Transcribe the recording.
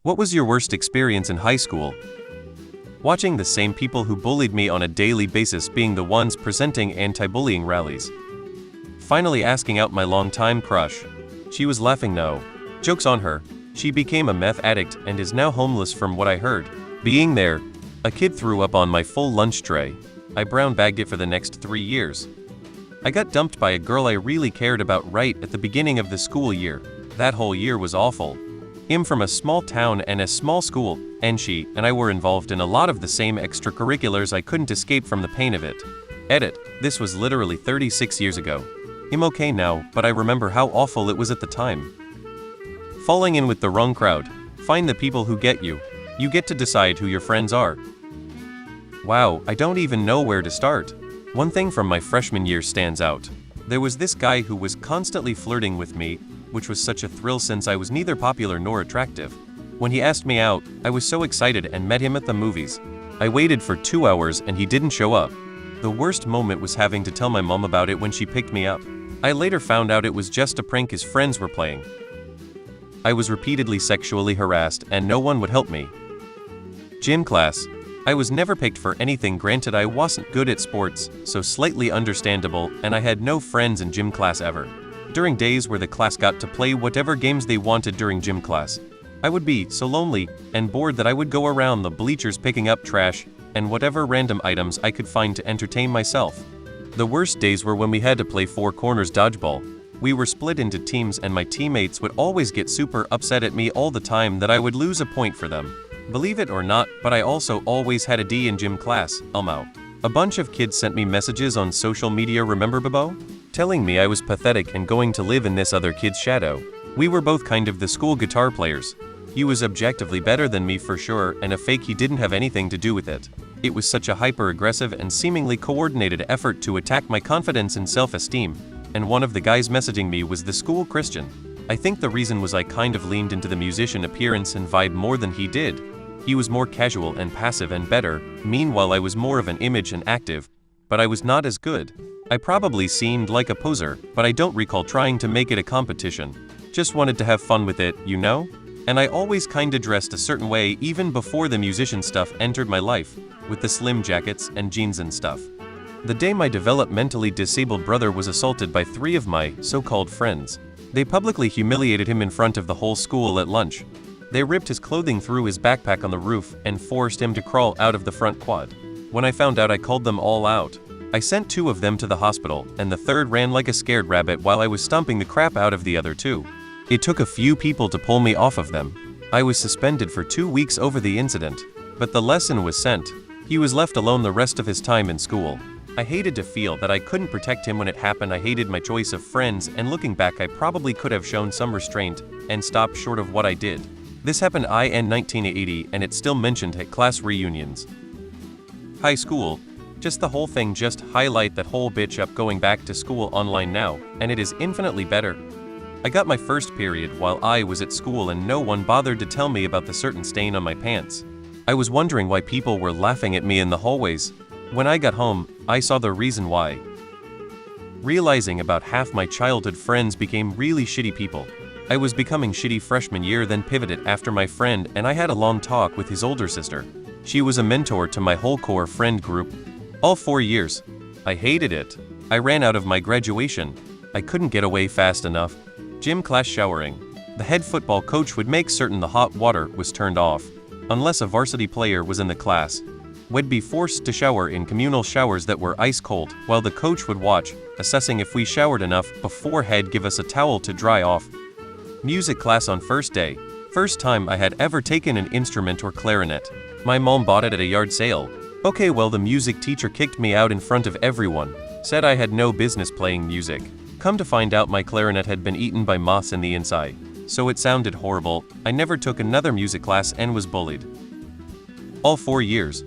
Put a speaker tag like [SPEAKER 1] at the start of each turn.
[SPEAKER 1] What was your worst experience in high school? Watching the same people who bullied me on a daily basis being the ones presenting anti-bullying rallies. Finally asking out my longtime crush. She was laughing no. Joke's on her. She became a meth addict and is now homeless from what I heard. Being there, a kid threw up on my full lunch tray. I brown bagged it for the next 3 years. I got dumped by a girl I really cared about right at the beginning of the school year. That whole year was awful. I'm from a small town and a small school, and she and I were involved in a lot of the same extracurriculars. I couldn't escape from the pain of it. Edit. This was literally 36 years ago. I'm okay now, but I remember how awful it was at the time. Falling in with the wrong crowd. Find the people who get you. You get to decide who your friends are. Wow, I don't even know where to start. One thing from my freshman year stands out. There was this guy who was constantly flirting with me, which was such a thrill since I was neither popular nor attractive. When he asked me out, I was so excited and met him at the movies. I waited for 2 hours and he didn't show up. The worst moment was having to tell my mom about it when she picked me up. I later found out it was just a prank his friends were playing. I was repeatedly sexually harassed and no one would help me. Gym class. I was never picked for anything. Granted, I wasn't good at sports, so slightly understandable, and I had no friends in gym class ever. During days where the class got to play whatever games they wanted during gym class, I would be so lonely and bored that I would go around the bleachers picking up trash and whatever random items I could find to entertain myself. The worst days were when we had to play four corners dodgeball. We were split into teams and my teammates would always get super upset at me all the time that I would lose a point for them. Believe it or not, but I also always had a D in gym class. A bunch of kids sent me messages on social media, remember Bobo? Telling me I was pathetic and going to live in this other kid's shadow. We were both kind of the school guitar players. He was objectively better than me for sure, and a fake he didn't have anything to do with it. It was such a hyper-aggressive and seemingly coordinated effort to attack my confidence and self-esteem, and one of the guys messaging me was the school Christian. I think the reason was I kind of leaned into the musician appearance and vibe more than he did. He was more casual and passive and better, meanwhile I was more of an image and active, but I was not as good. I probably seemed like a poser, but I don't recall trying to make it a competition. Just wanted to have fun with it, you know? And I always kinda dressed a certain way even before the musician stuff entered my life, with the slim jackets and jeans and stuff. The day my developmentally disabled brother was assaulted by 3 of my so-called friends. They publicly humiliated him in front of the whole school at lunch. They ripped his clothing through his backpack on the roof and forced him to crawl out of the front quad. When I found out, I called them all out. I sent 2 of them to the hospital, and the third ran like a scared rabbit while I was stomping the crap out of the other 2. It took a few people to pull me off of them. I was suspended for 2 weeks over the incident, but the lesson was sent. He was left alone the rest of his time in school. I hated to feel that I couldn't protect him when it happened. I hated my choice of friends, and looking back I probably could have shown some restraint and stopped short of what I did. This happened in 1980 and it's still mentioned at class reunions. High school. Just the whole thing, just highlight that whole bitch up. Going back to school online now, and it is infinitely better. I got my first period while I was at school and no one bothered to tell me about the certain stain on my pants. I was wondering why people were laughing at me in the hallways. When I got home, I saw the reason why. Realizing about half my childhood friends became really shitty people. I was becoming shitty freshman year, then pivoted after my friend and I had a long talk with his older sister. She was a mentor to my whole core friend group. All 4 years. I hated it. I ran out of my graduation. I couldn't get away fast enough. Gym class showering. The head football coach would make certain the hot water was turned off. Unless a varsity player was in the class. We'd be forced to shower in communal showers that were ice cold, while the coach would watch, assessing if we showered enough before he'd give us a towel to dry off. Music class on first day. First time I had ever taken an instrument or clarinet. My mom bought it at a yard sale. Okay, well, the music teacher kicked me out in front of everyone. Said I had no business playing music. Come to find out, my clarinet had been eaten by moths in the inside. So it sounded horrible. I never took another music class and was bullied. All 4 years.